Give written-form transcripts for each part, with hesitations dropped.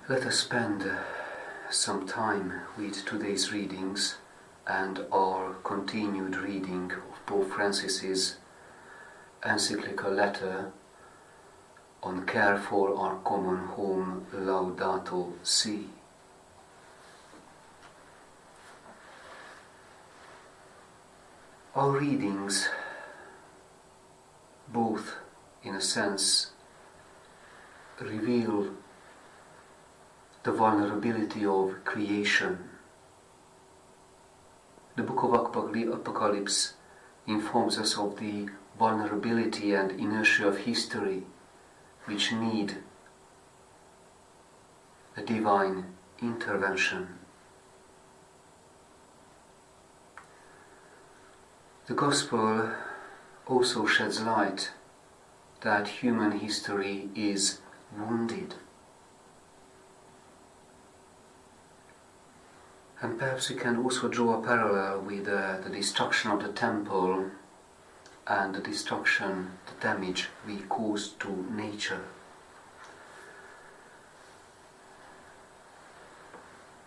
Let us spend some time with today's readings and our continued reading of Pope Francis's encyclical letter on care for our common home, Laudato Si. Our readings, both in a sense, reveal the vulnerability of creation. The book of Apocalypse informs us of the vulnerability and inertia of history which need a divine intervention. The Gospel also sheds light that human history is wounded. And perhaps we can also draw a parallel with the destruction of the temple and the destruction, the damage we caused to nature.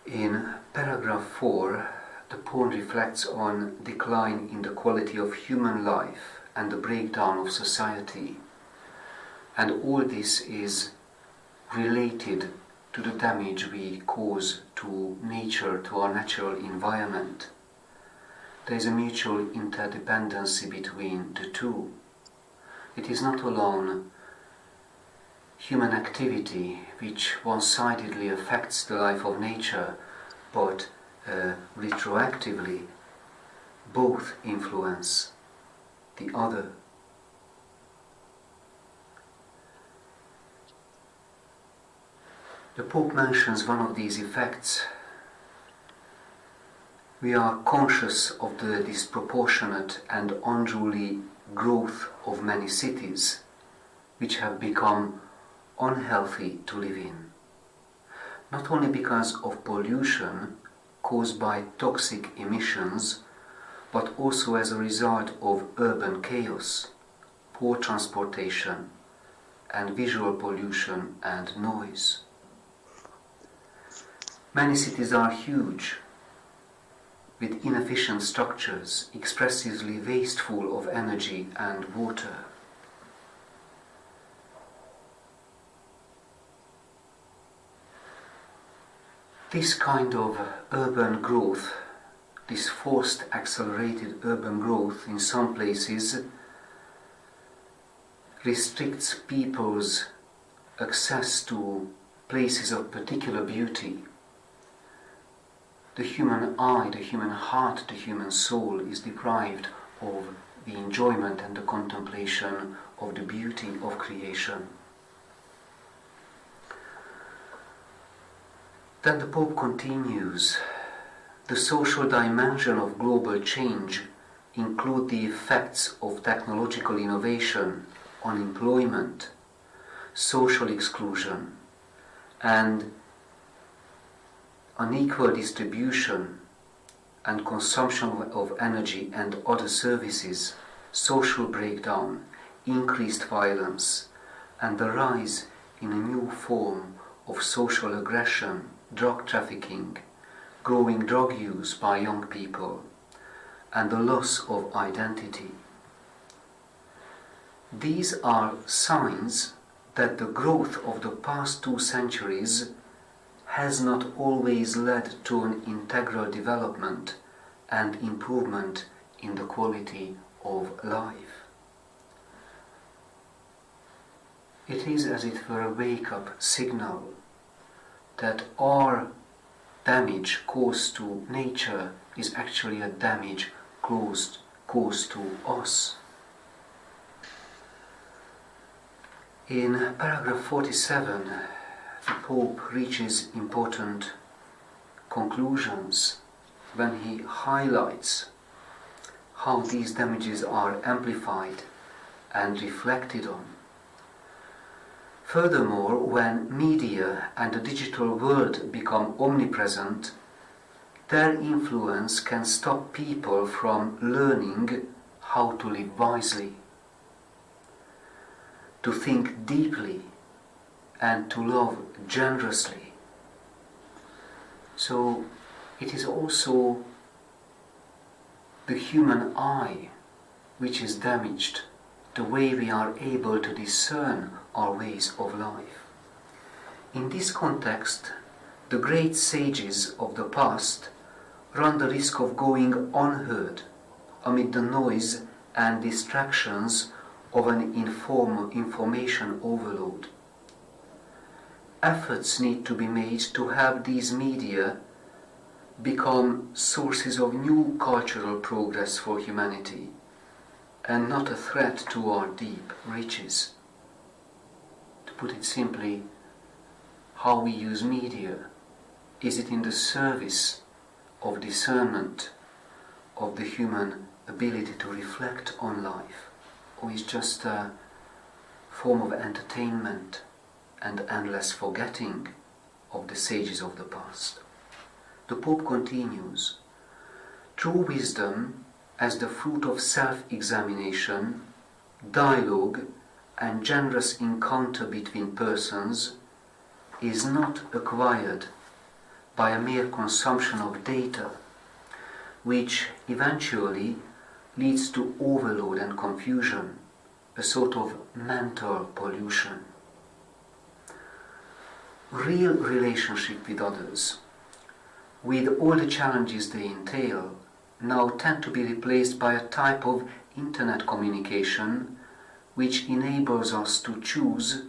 In paragraph 4, the poem reflects on decline in the quality of human life and the breakdown of society. And all this is related to the damage we cause to nature, to our natural environment. There is a mutual interdependency between the two. It is not alone human activity which one-sidedly affects the life of nature, but retroactively both influence the other. The Pope mentions one of these effects. We are conscious of the disproportionate and unruly growth of many cities, which have become unhealthy to live in. Not only because of pollution caused by toxic emissions, but also as a result of urban chaos, poor transportation, and visual pollution and noise. Many cities are huge, with inefficient structures, expressively wasteful of energy and water. This kind of urban growth, this forced accelerated urban growth in some places, restricts people's access to places of particular beauty. The human eye, the human heart, the human soul is deprived of the enjoyment and the contemplation of the beauty of creation. Then the Pope continues, the social dimension of global change include the effects of technological innovation on employment, social exclusion, and unequal distribution and consumption of energy and other services, social breakdown, increased violence, and the rise in a new form of social aggression, drug trafficking, growing drug use by young people, and the loss of identity. These are signs that the growth of the past 2 centuries has not always led to an integral development and improvement in the quality of life. It is as it were a wake-up signal that our damage caused to nature is actually a damage caused to us. In paragraph 47, the Pope reaches important conclusions when he highlights how these damages are amplified and reflected on. Furthermore, when media and the digital world become omnipresent, their influence can stop people from learning how to live wisely, to think deeply, and to love generously So it is also the human eye which is damaged, the way we are able to discern our ways of life. In this context, the great sages of the past run the risk of going unheard amid the noise and distractions of an information overload. Efforts need to be made to have these media become sources of new cultural progress for humanity and not a threat to our deep riches. To put it simply, how we use media, is it in the service of discernment of the human ability to reflect on life, or is just a form of entertainment and endless forgetting of the sages of the past? The Pope continues, true wisdom as the fruit of self-examination, dialogue and generous encounter between persons is not acquired by a mere consumption of data, which eventually leads to overload and confusion, a sort of mental pollution. Real relationship with others, with all the challenges they entail, now tend to be replaced by a type of internet communication which enables us to choose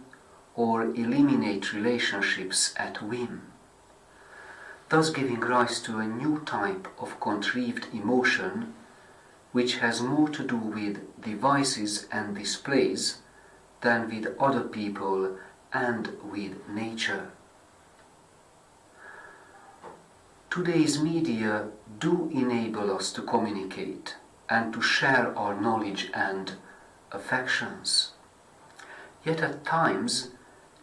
or eliminate relationships at whim, thus giving rise to a new type of contrived emotion which has more to do with devices and displays than with other people and with nature. Today's media do enable us to communicate and to share our knowledge and affections. Yet at times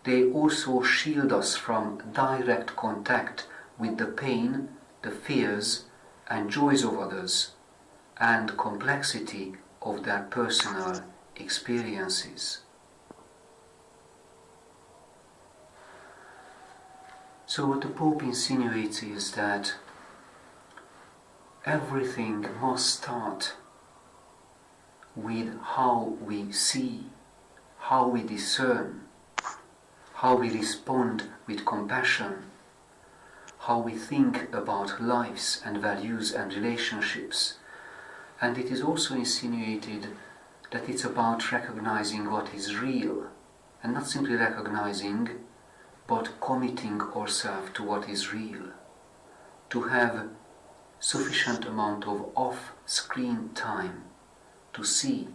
they also shield us from direct contact with the pain, the fears and joys of others and complexity of their personal experiences. So what the Pope insinuates is that everything must start with how we see, how we discern, how we respond with compassion, how we think about lives and values and relationships. And it is also insinuated that it's about recognizing what is real, and not simply recognizing, but committing ourselves to what is real, to have sufficient amount of off-screen time to see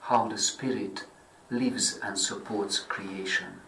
how the Spirit lives and supports creation.